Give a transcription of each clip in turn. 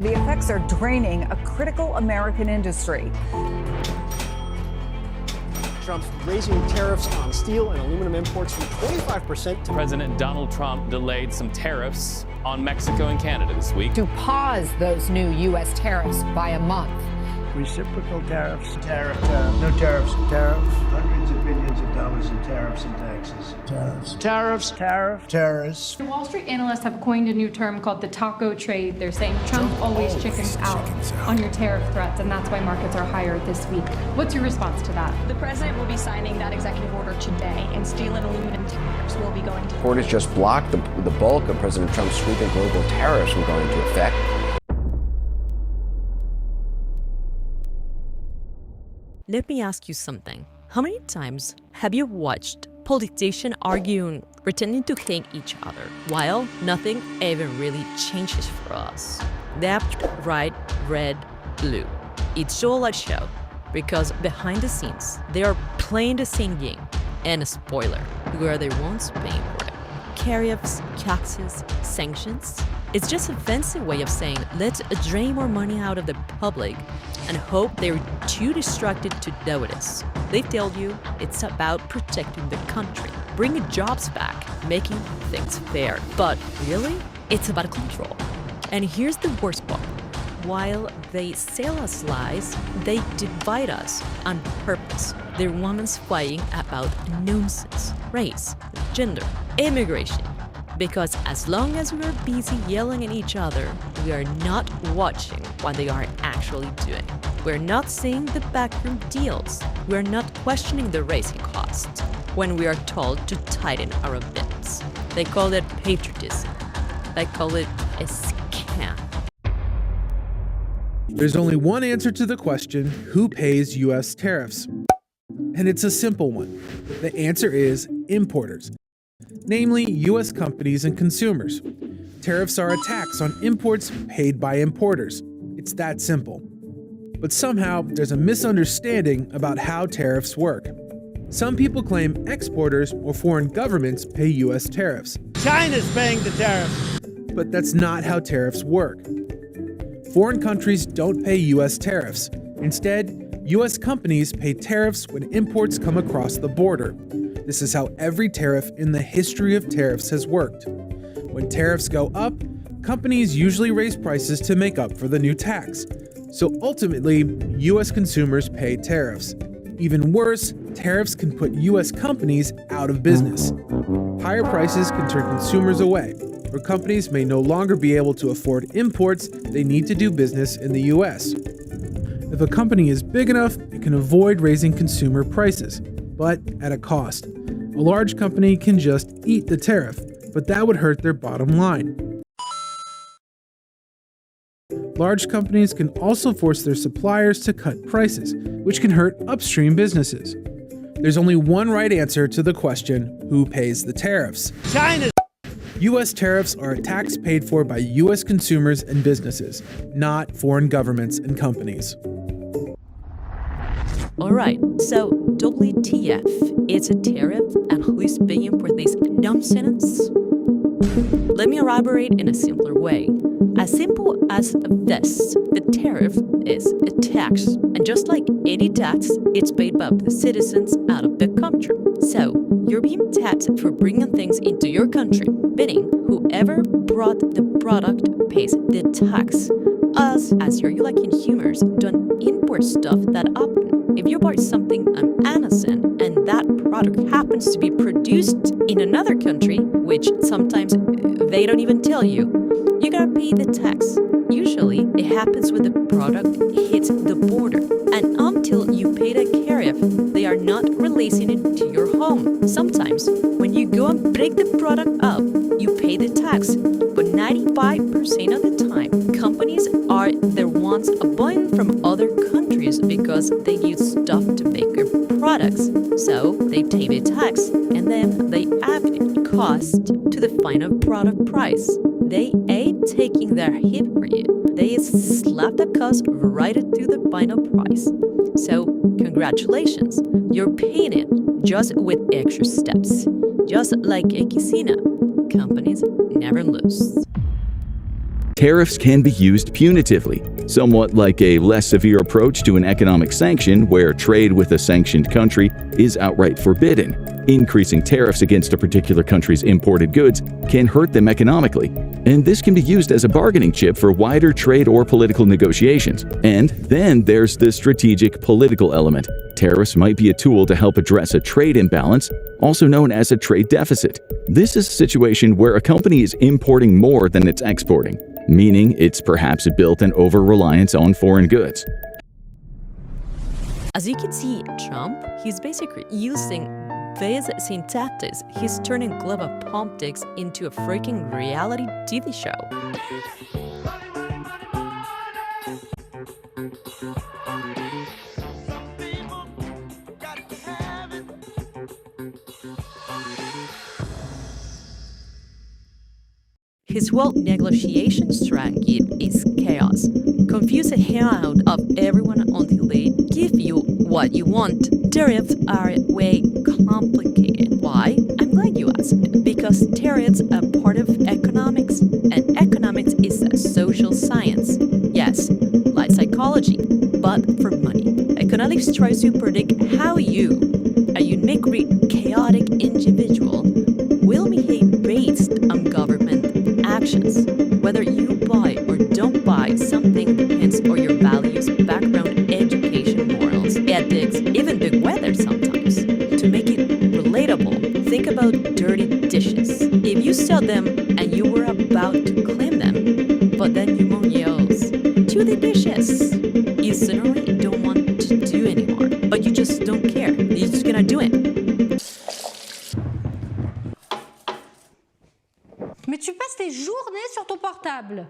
The effects are draining a critical American industry. Trump's raising tariffs on steel and aluminum imports from 25% to... President Donald Trump delayed some tariffs on Mexico and Canada this week. To pause those new U.S. tariffs by a month. Reciprocal tariffs, no tariffs, hundreds of billions of dollars in tariffs and taxes. tariffs. Wall Street analysts have coined a new term called the taco trade. They're saying Trump always chickens out on your tariff threats, and that's why markets are higher this week. What's your response to that? The president will be signing that executive order today, and steel and aluminum tariffs will be going to... Court has just blocked the bulk of President Trump's sweeping global tariffs from going into effect. Let me ask you something. How many times have you watched politicians arguing, pretending to hate each other, while nothing even really changes for us? Left, right, red, blue. It's all a show, because behind the scenes, they are playing the same game. And a spoiler, who are the ones paying for it? Tariffs, taxes, sanctions? It's just a fancy way of saying, let's drain more money out of the public and hope they're too distracted to notice. They tell you it's about protecting the country, bringing jobs back, making things fair. But really, it's about control. And here's the worst part. While they sell us lies, they divide us on purpose. They're women's fighting about nonsense, race, gender, immigration. Because as long as we are busy yelling at each other, we are not watching what they are actually doing. We're not seeing the backroom deals. We're not questioning the raising costs when we are told to tighten our belts. They call it patriotism. They call it a scam. There's only one answer to the question, who pays U.S. tariffs? And it's a simple one. The answer is importers. Namely, U.S. companies and consumers. Tariffs are a tax on imports paid by importers. It's that simple. But somehow, there's a misunderstanding about how tariffs work. Some people claim exporters or foreign governments pay U.S. tariffs. China's paying the tariffs. But that's not how tariffs work. Foreign countries don't pay U.S. tariffs. Instead, U.S. companies pay tariffs when imports come across the border. This is how every tariff in the history of tariffs has worked. When tariffs go up, companies usually raise prices to make up for the new tax. So ultimately, U.S. consumers pay tariffs. Even worse, tariffs can put U.S. companies out of business. Higher prices can turn consumers away, or companies may no longer be able to afford imports they need to do business in the U.S. If a company is big enough, it can avoid raising consumer prices, but at a cost. A large company can just eat the tariff, but that would hurt their bottom line. Large companies can also force their suppliers to cut prices, which can hurt upstream businesses. There's only one right answer to the question, who pays the tariffs? China. U.S. tariffs are a tax paid for by U.S. consumers and businesses, not foreign governments and companies. Alright, so WTF, it's a tariff, and who is paying for this nonsense? Let me elaborate in a simpler way. As simple as this, the tariff is a tax, and just like any tax, it's paid by the citizens out of the country. So, you're being taxed for bringing things into your country, meaning whoever brought the product pays the tax. Us, as your lucky consumers, don't import stuff that often. If you buy something on Amazon and that product happens to be produced in another country, which sometimes they don't even tell you, you gotta pay the tax. Usually, it happens when the product hits the border, and until you pay the tariff, they are not releasing it to your home. Sometimes, when you go and break the product up, you pay the tax, but 95% of the time, companies are the ones buying from other countries because they use stuff to make their products. So, they pay the tax, and then they add cost to the final product price. They ain't taking their hit for you. They slap the cost right into the final price. So, congratulations, you're paying it just with extra steps. Just like a casino, companies never lose. Tariffs can be used punitively, somewhat like a less severe approach to an economic sanction where trade with a sanctioned country is outright forbidden. Increasing tariffs against a particular country's imported goods can hurt them economically, and this can be used as a bargaining chip for wider trade or political negotiations. And then there's the strategic political element. Tariffs might be a tool to help address a trade imbalance, also known as a trade deficit. This is a situation where a company is importing more than it's exporting, meaning it's perhaps built an over-reliance on foreign goods. As you can see, Trump, he's basically using this same tactics. He's turning global politics into a freaking reality TV show. His whole negotiation strategy is chaos. Confuse the hell out of everyone until they give you what you want. Tariffs are way complicated. Why? I'm glad you asked. Because tariffs are part of economics, and economics is a social science. Yes, like psychology, but for money. Economics tries to predict how you, a uniquely chaotic individual, will behave based on government actions. Whether you buy or don't buy something depends on your values, background, education, morals, ethics, even the weather sometimes. To make it relatable, think about dirty dishes. If you saw them and you were about to clean them, but then your mom yells, "To the dishes!" You suddenly don't want to do anymore, but you just don't care. You're just gonna do it. Mais tu passes tes journées sur ton portable.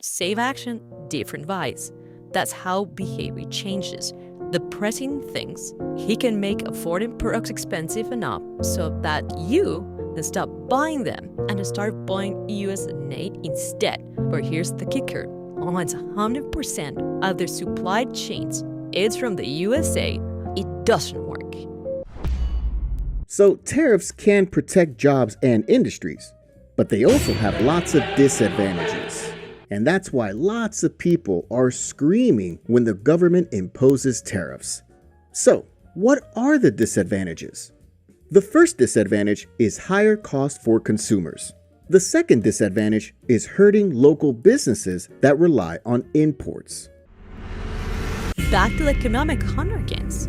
Same action, different vibes. That's how behavior changes. The president thinks he can make foreign products expensive enough so that you then stop buying them and start buying US-made instead. But here's the kicker. Once 100% of their supply chains is from the USA, it doesn't work. So tariffs can protect jobs and industries, but they also have lots of disadvantages. And that's why lots of people are screaming when the government imposes tariffs. So, what are the disadvantages? The first disadvantage is higher cost for consumers. The second disadvantage is hurting local businesses that rely on imports. Back to the economic convergence.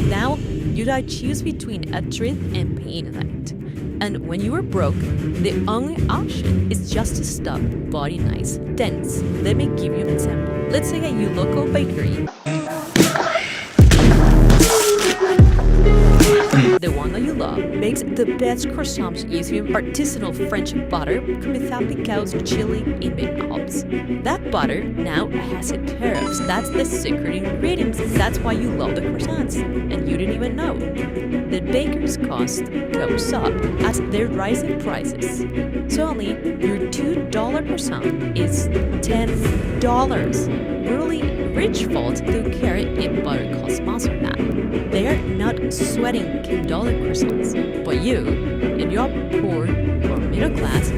Now, you gotta choose between a treat and paying rent. And when you are broke, the only option is just to stop buying nice things. Let me give you an example. Let's say at your local bakery, the one that you love makes the best croissants using artisanal French butter without the cow's chili in the Alps. That butter now has a tariffs. That's the secret ingredient. That's why you love the croissants, and you didn't even know. The baker's cost goes up as they're rising prices. So only your $2 croissant is $10. Really rich folks don't care if butter costs more than that. They're not sweating $10 croissants, but you, if you're poor or middle class,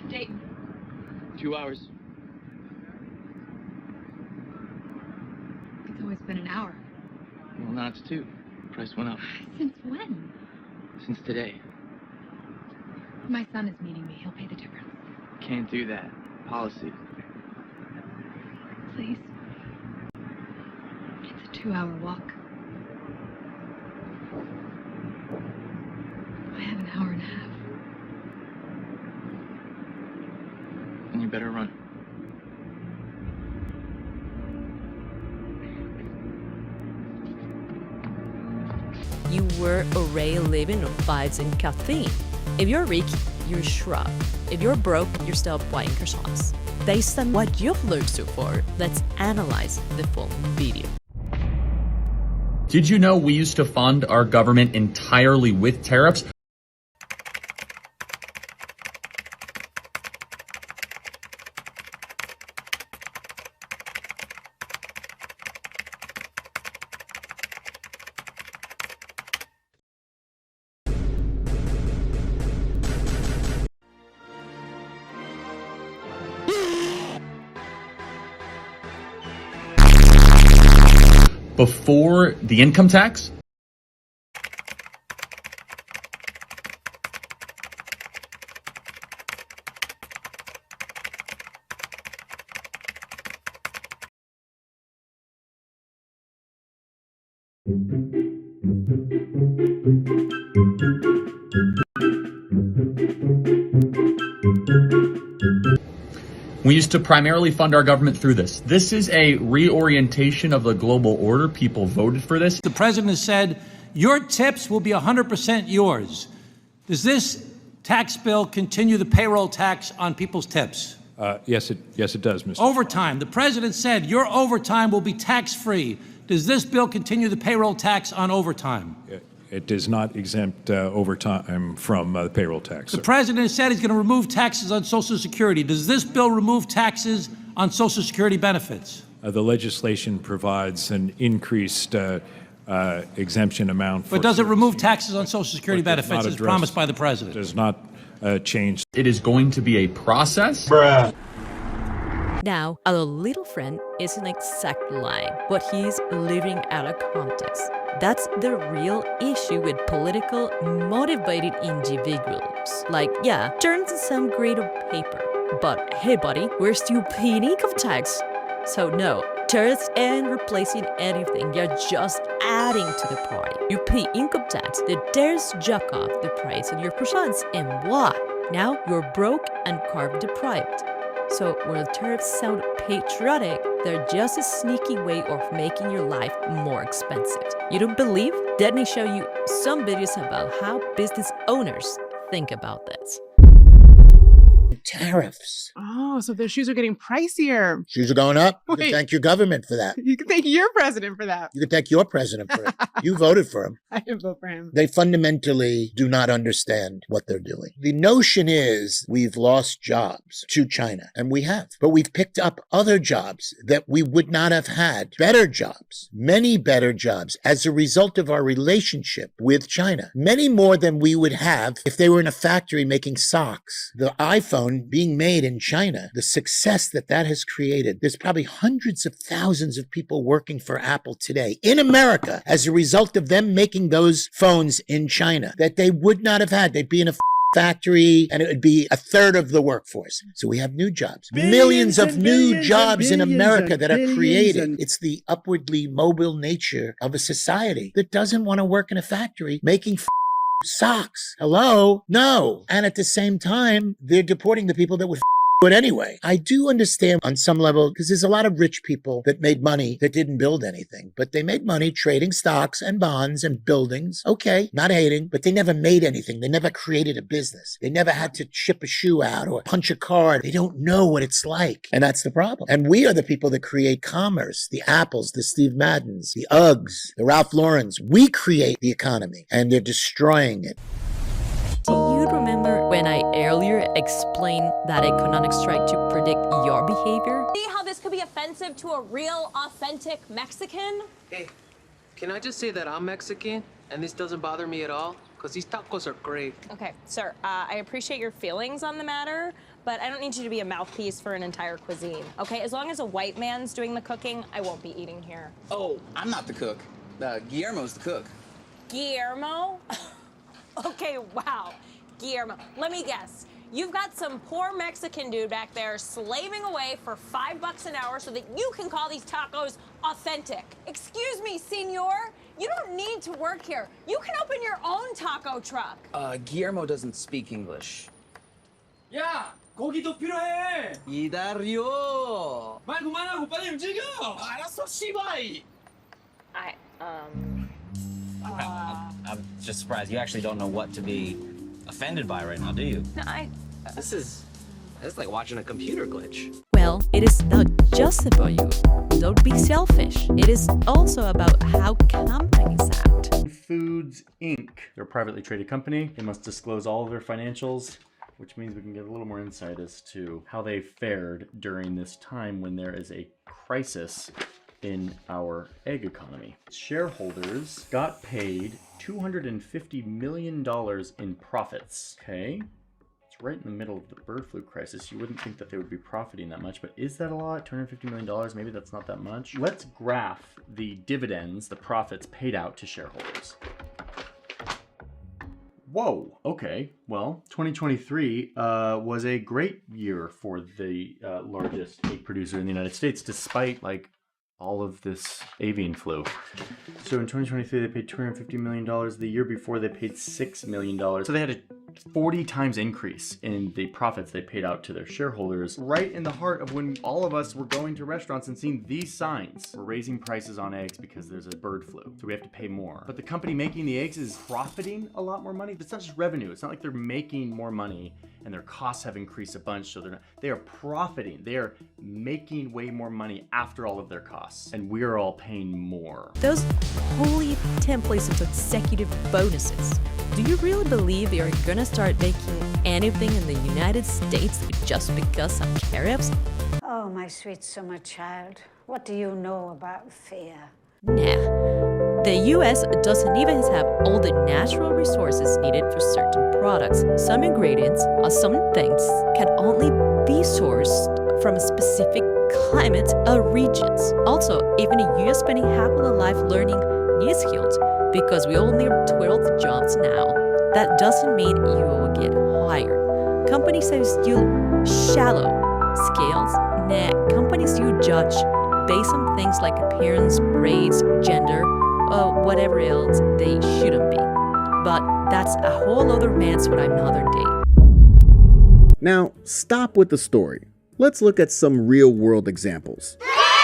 Date. 2 hours. It's always been an hour. Well, now it's 2. Price went up. Since when? Since today. My son is meeting me. He'll pay the difference. Can't do that. Policy. Please. It's a 2-hour walk. I have an hour and a half. And you better run. you were already living on vibes and caffeine. If you're rich, you're shrug. If you're broke, you're still buying croissants. Based on what you've learned so far, let's analyze the full video. Did you know we used to fund our government entirely with tariffs? before the income tax? We used to primarily fund our government through this. This is a reorientation of the global order. People voted for this. The president has said, your tips will be 100% yours. Does this tax bill continue the payroll tax on people's tips? Yes, it does, Mr. Overtime. The president said your overtime will be tax-free. Does this bill continue the payroll tax on overtime? It does not exempt overtime from the payroll tax. The president has said he's going to remove taxes on Social Security. Does this bill remove taxes on Social Security benefits? The legislation provides an increased exemption amount. But does it remove taxes on Social Security benefits as promised by the president? Does not change. It is going to be a process. Now, our little friend isn't exactly lying, but he's living out of context. That's the real issue with political motivated individuals. Like, yeah, terms sound great on paper, but hey buddy, we're still paying income tax. So no, tariffs ain't replacing anything, you're just adding to the party. You pay income tax, the tariffs jack off the price of your croissants, and what? Now you're broke and carb deprived. So while tariffs sound patriotic, they're just a sneaky way of making your life more expensive. You don't believe? Let me show you some videos about how business owners think about this. Tariffs. Oh, so their shoes are getting pricier. Shoes are going up. You can thank your government for that. You can thank your president for that. You can thank your president for it. You voted for him. I didn't vote for him. They fundamentally do not understand what they're doing. The notion is we've lost jobs to China, and we have. But we've picked up other jobs that we would not have had. Better jobs, many better jobs as a result of our relationship with China. Many more than we would have if they were in a factory making socks. The iPhone being made in China, the success that that has created. There's probably hundreds of thousands of people working for Apple today in America as a result of them making those phones in China that they would not have had. They'd be in a factory and it would be a third of the workforce. So we have new jobs, millions of new jobs in America that are created. It's the upwardly mobile nature of a society that doesn't want to work in a factory making socks. Hello? No. And at the same time, they're deporting the people that would it anyway. I do understand on some level, because there's a lot of rich people that made money that didn't build anything, but they made money trading stocks and bonds and buildings. Okay, not hating, but they never made anything. They never created a business. They never had to ship a shoe out or punch a card. They don't know what it's like. And that's the problem. And we are the people that create commerce, the Apples, the Steve Maddens, the Uggs, the Ralph Laurens. We create the economy and they're destroying it. Do you remember when I earlier explained that economics tried to predict your behavior? See how this could be offensive to a real, authentic Mexican? Hey, can I just say that I'm Mexican and this doesn't bother me at all? Because these tacos are great. Okay, sir, I appreciate your feelings on the matter, but I don't need you to be a mouthpiece for an entire cuisine, okay? As long as a white man's doing the cooking, I won't be eating here. Oh, I'm not the cook. Guillermo's the cook. Guillermo? Okay, wow. Guillermo, let me guess. You've got some poor Mexican dude back there slaving away for $5 an hour so that you can call these tacos authentic. Excuse me, senor. You don't need to work here. You can open your own taco truck. Guillermo doesn't speak English. 야, 고기도 필요해. 기다려. 말 그만하고 빨리 움직여. 알았어, 씨발. I'm just surprised you actually don't know what to be offended by right now, do you? No, This is like watching a computer glitch. Well, it is not just about you. Don't be selfish. It is also about how companies act. Foods Inc. They're a privately traded company. They must disclose all of their financials, which means we can get a little more insight as to how they fared during this time when there is a crisis in our egg economy. Shareholders got paid $250 million in profits. Okay, let's It's right in the middle of the bird flu crisis. You wouldn't think that they would be profiting that much, but is that a lot? $250 million? Maybe that's not that much. Let's graph the dividends, the profits paid out to shareholders. Whoa, okay. Well, 2023 was a great year for the largest egg producer in the United States, despite like all of this avian flu. So in 2023, they paid $250 million. The year before, they paid $6 million. So they had a 40 times increase in the profits they paid out to their shareholders, right in the heart of when all of us were going to restaurants and seeing these signs. We're raising prices on eggs because there's a bird flu, so we have to pay more. But the company making the eggs is profiting a lot more money. It's not just revenue. It's not like they're making more money and their costs have increased a bunch, so they are profiting. They are making way more money after all of their costs, and we're all paying more. Those holy templates of executive bonuses. Do you really believe they are gonna start making anything in the United States just because of tariffs? Oh, my sweet summer child, what do you know about fear? Nah. The US doesn't even have all the natural resources needed for certain products. Some ingredients or some things can only be sourced from a specific climate or regions. Also, even if you're spending half of the life learning new skills, because we all need 12 jobs now, that doesn't mean you will get hired. Companies that use shallow scales, companies you judge based on things like appearance, race, gender, or whatever else they shouldn't be. But that's a whole other mess for another day. Now, stop with the story. Let's look at some real-world examples.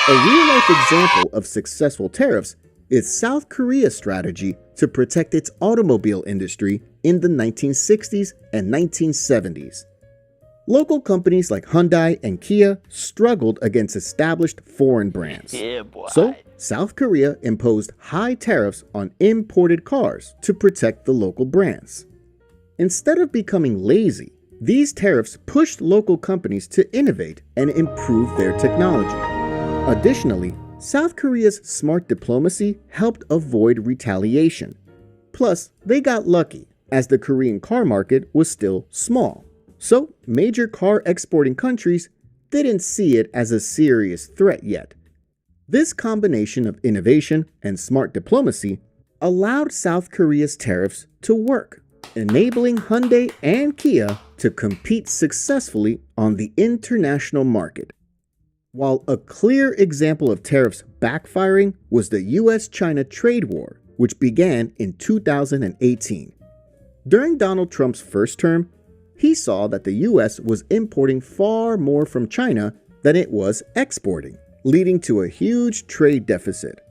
A real-life example of successful tariffs is South Korea's strategy to protect its automobile industry in the 1960s and 1970s. Local companies like Hyundai and Kia struggled against established foreign brands. So, South Korea imposed high tariffs on imported cars to protect the local brands. Instead of becoming lazy, these tariffs pushed local companies to innovate and improve their technology. Additionally, South Korea's smart diplomacy helped avoid retaliation. Plus, they got lucky, as the Korean car market was still small. So, major car exporting countries didn't see it as a serious threat yet. This combination of innovation and smart diplomacy allowed South Korea's tariffs to work, enabling Hyundai and Kia to compete successfully on the international market. While a clear example of tariffs backfiring was the US-China trade war, which began in 2018. During Donald Trump's first term, he saw that the US was importing far more from China than it was exporting, leading to a huge trade deficit.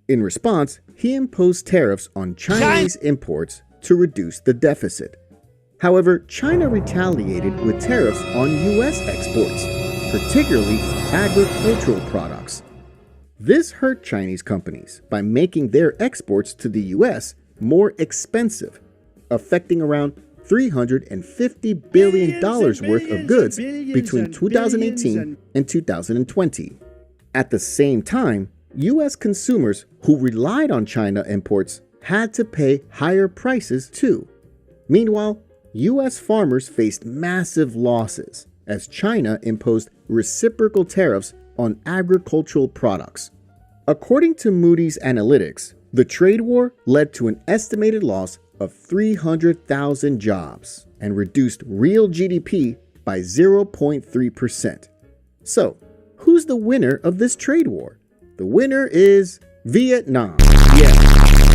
In response, he imposed tariffs on Chinese imports to reduce the deficit. However, China retaliated with tariffs on US exports, particularly agricultural products. This hurt Chinese companies by making their exports to the US more expensive, affecting around $350 billion worth of goods between 2018 and 2020. At the same time, US consumers who relied on China imports had to pay higher prices too. Meanwhile, US farmers faced massive losses as China imposed reciprocal tariffs on agricultural products. According to Moody's Analytics, the trade war led to an estimated loss of 300,000 jobs and reduced real GDP by 0.3%. So, who's the winner of this trade war? The winner is Vietnam. Yeah.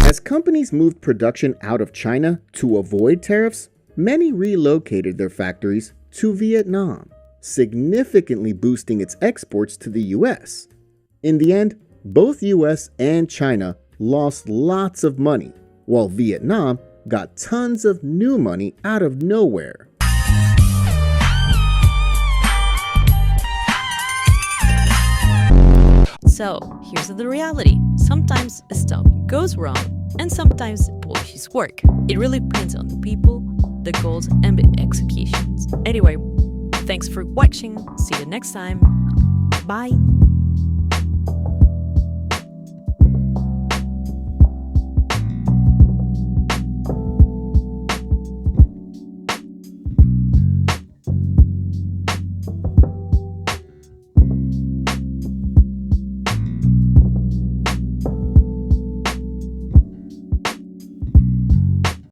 As companies moved production out of China to avoid tariffs, many relocated their factories to Vietnam, significantly boosting its exports to the US. In the end, both US and China lost lots of money, while Vietnam got tons of new money out of nowhere. So, here's the reality. Sometimes stuff goes wrong, and sometimes policies work. It really depends on the people, the goals, and the executions. Anyway, thanks for watching. See you next time. Bye.